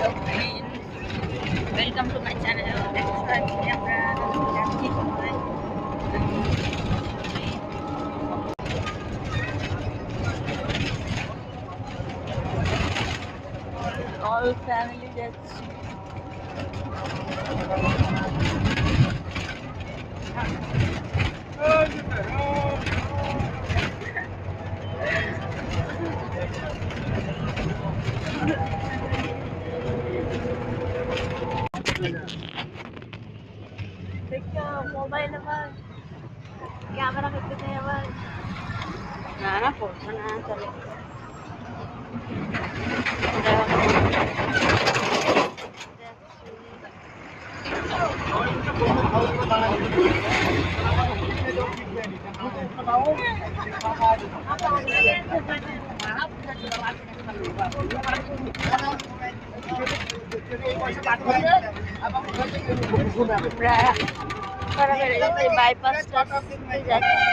Hello friends, welcome to my channel. Subscribe kita janji subscribe. All family যাচ্ছি। দেখো mobile আমার camera করতে আবার না না পড়ছে না চলে বাইপাসটা যাচ্ছি।